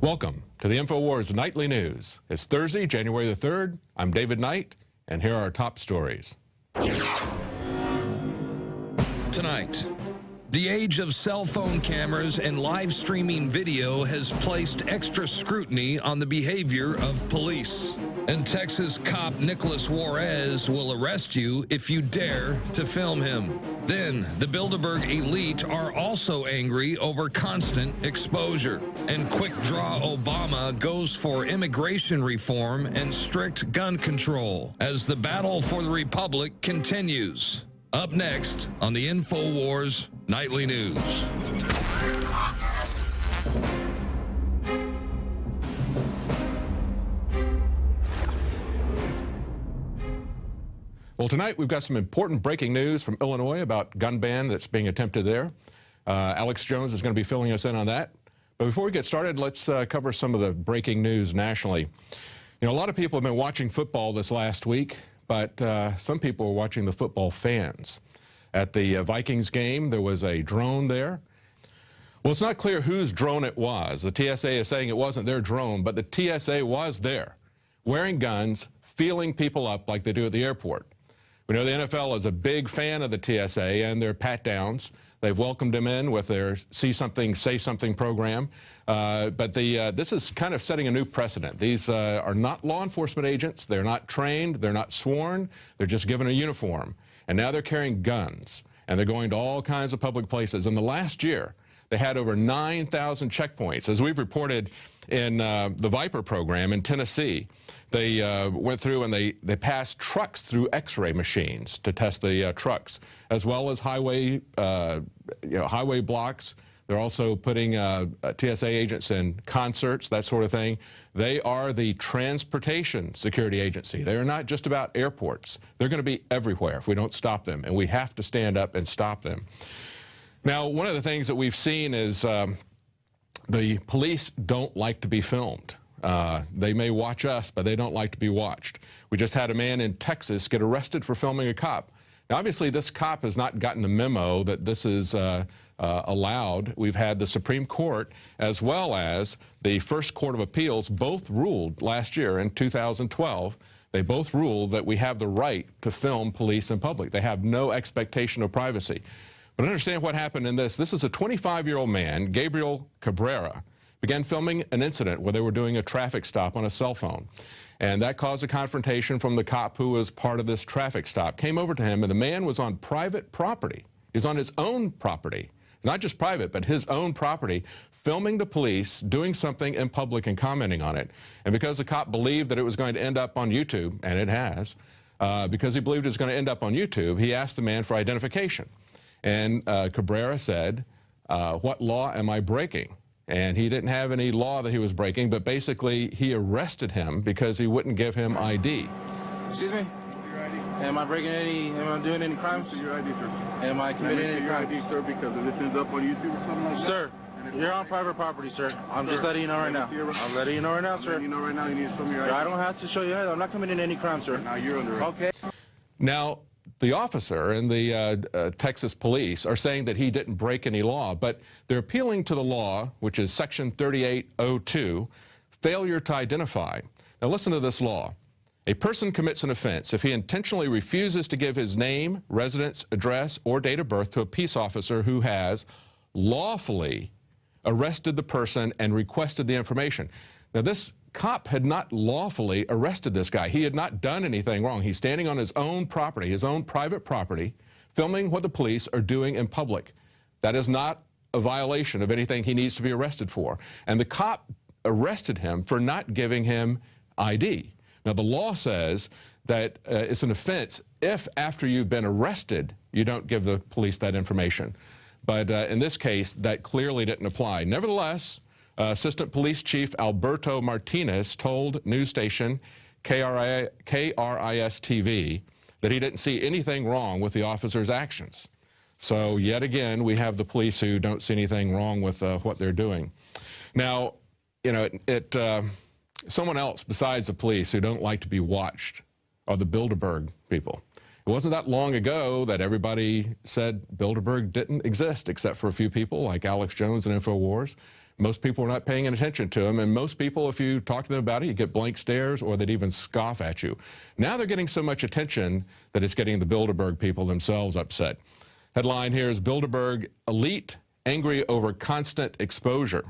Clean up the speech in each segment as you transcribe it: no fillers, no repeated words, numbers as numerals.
Welcome to the InfoWars Nightly News. It's Thursday, January the 3rd. I'm David Knight, and here are our top stories. Tonight, the age of cell phone cameras and live streaming video has placed extra scrutiny on the behavior of police. And Texas cop Nicholas Juarez will arrest you if you dare to film him. Then, the Bilderberg elite are also angry over constant exposure. And quick draw Obama goes for immigration reform and strict gun control as the battle for the Republic continues. Up next on the InfoWars Nightly News. Well, tonight we've got some important breaking news from Illinois about gun ban that's being attempted there. Alex Jones is going to be filling us in on that. But before we get started, let's cover some of the breaking news nationally. You know, a lot of people have been watching football this last week, but some people are watching the football fans. At the Vikings game, there was a drone there. Well, it's not clear whose drone it was. The TSA is saying it wasn't their drone, but the TSA was there, wearing guns, feeling people up like they do at the airport. We know the NFL is a big fan of the TSA and their pat-downs. They've welcomed them in with their See Something, Say Something program. But this is kind of setting a new precedent. These are not law enforcement agents. They're not trained. They're not sworn. They're just given a uniform. And now they're carrying guns. And they're going to all kinds of public places. In the last year, they had over 9,000 checkpoints. As we've reported in the Viper program in Tennessee, they went through and they passed trucks through X-ray machines to test the trucks, as well as highway blocks. They're also putting TSA agents in concerts, that sort of thing. They are the transportation security agency. They are not just about airports. They're going to be everywhere if we don't stop them, and we have to stand up and stop them. Now, one of the things that we've seen is the police don't like to be filmed. They may watch us, but they don't like to be watched. We just had a man in Texas get arrested for filming a cop. Now, obviously, this cop has not gotten the memo that this is allowed. We've had the Supreme Court as well as the First Court of Appeals both ruled last year in 2012. They both ruled that we have the right to film police in public. They have no expectation of privacy. But understand what happened in this. This is a 25-year-old man, Gabriel Cabrera, began filming an incident where they were doing a traffic stop on a cell phone. And that caused a confrontation from the cop who was part of this traffic stop. Came over to him, and the man was on private property. He's on his own property. Not just private, but his own property, filming the police doing something in public and commenting on it. And because the cop believed that it was going to end up on YouTube, and it has, because he believed it was going to end up on YouTube, he asked the man for identification. And Cabrera said, what law am I breaking? And he didn't have any law that he was breaking, but basically he arrested him because he wouldn't give him ID. Excuse me? Am I breaking am I doing any crimes? Your ID, sir. Am I committing any crimes? Your ID, sir, because if this ends up on YouTube or something like that. Sir, you're on private property, sir. I'm just letting you know right now. I'm letting you know right now, sir. You know right now you need to show me your ID. I don't have to show you. I'm not committing any crimes, sir. Now you're under arrest. Okay. Now, the officer and the Texas police are saying that he didn't break any law, but they're appealing to the law, which is Section 3802, failure to identify. Now listen to this law. A person commits an offense if he intentionally refuses to give his name, residence, address, or date of birth to a peace officer who has lawfully arrested the person and requested the information. Now this cop had not lawfully arrested this guy. He had not done anything wrong. He's standing on his own property, his own private property, filming what the police are doing in public. That is not a violation of anything he needs to be arrested for. And the cop arrested him for not giving him ID. Now, the law says that it's an offense if, after you've been arrested, you don't give the police that information. But in this case, that clearly didn't apply. Nevertheless, Assistant Police Chief Alberto Martinez told news station KRIS-TV that he didn't see anything wrong with the officer's actions. So yet again, we have the police who don't see anything wrong with what they're doing. Now, you know, someone else besides the police who don't like to be watched are the Bilderberg people. It wasn't that long ago that everybody said Bilderberg didn't exist except for a few people like Alex Jones and InfoWars. Most people are not paying attention to him, and most people, if you talk to them about it, you get blank stares or they'd even scoff at you. Now they're getting so much attention that it's getting the Bilderberg people themselves upset. Headline here is Bilderberg elite angry over constant exposure.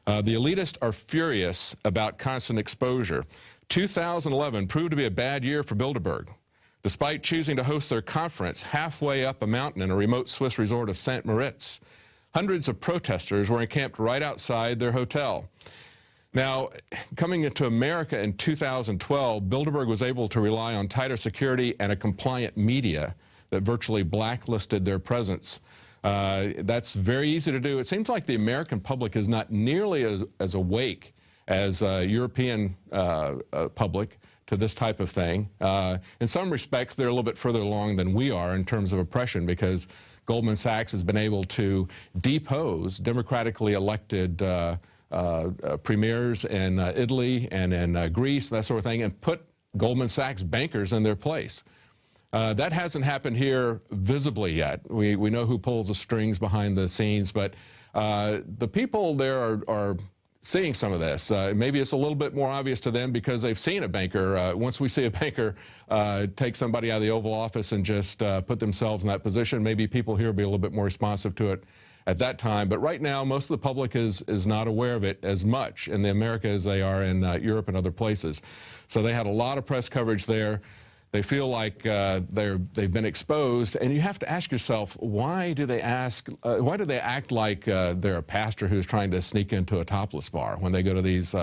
The elitists are furious about constant exposure. 2011 proved to be a bad year for Bilderberg. Despite choosing to host their conference halfway up a mountain in a remote Swiss resort of St. Moritz, hundreds of protesters were encamped right outside their hotel. Now, coming into America in 2012, Bilderberg was able to rely on tighter security and a compliant media that virtually blacklisted their presence. That's very easy to do. It seems like the American public is not nearly as awake as European public to this type of thing. In some respects, they're a little bit further along than we are in terms of oppression, because Goldman Sachs has been able to depose democratically elected premiers in Italy and in Greece, that sort of thing, and put Goldman Sachs bankers in their place. That hasn't happened here visibly yet. We know who pulls the strings behind the scenes, but the people there are seeing some of this. Maybe it's a little bit more obvious to them because they've seen a banker. Once we see a banker take somebody out of the Oval Office and just put themselves in that position, maybe people here will be a little bit more responsive to it at that time. But right now, most of the public is not aware of it as much in America as they are in Europe and other places. So they had a lot of press coverage there. They feel like they've been exposed, and you have to ask yourself, why do they act like they're a pastor who's trying to sneak into a topless bar when they go to these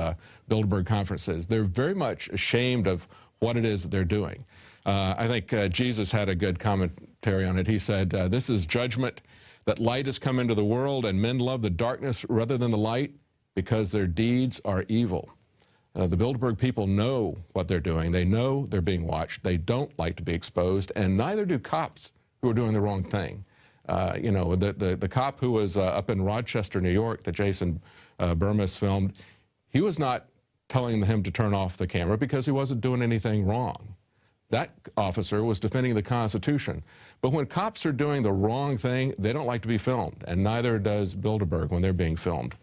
Bilderberg conferences? They're very much ashamed of what it is that they're doing. I think Jesus had a good commentary on it. He said, this is judgment, that light has come into the world, and men love the darkness rather than the light because their deeds are evil. The Bilderberg people know what they're doing. They know they're being watched. They don't like to be exposed, and neither do cops who are doing the wrong thing. You know, the cop who was up in Rochester, New York, that Jason Burmis filmed, he was not telling him to turn off the camera because he wasn't doing anything wrong. That officer was defending the Constitution. But when cops are doing the wrong thing, they don't like to be filmed, and neither does Bilderberg when they're being filmed.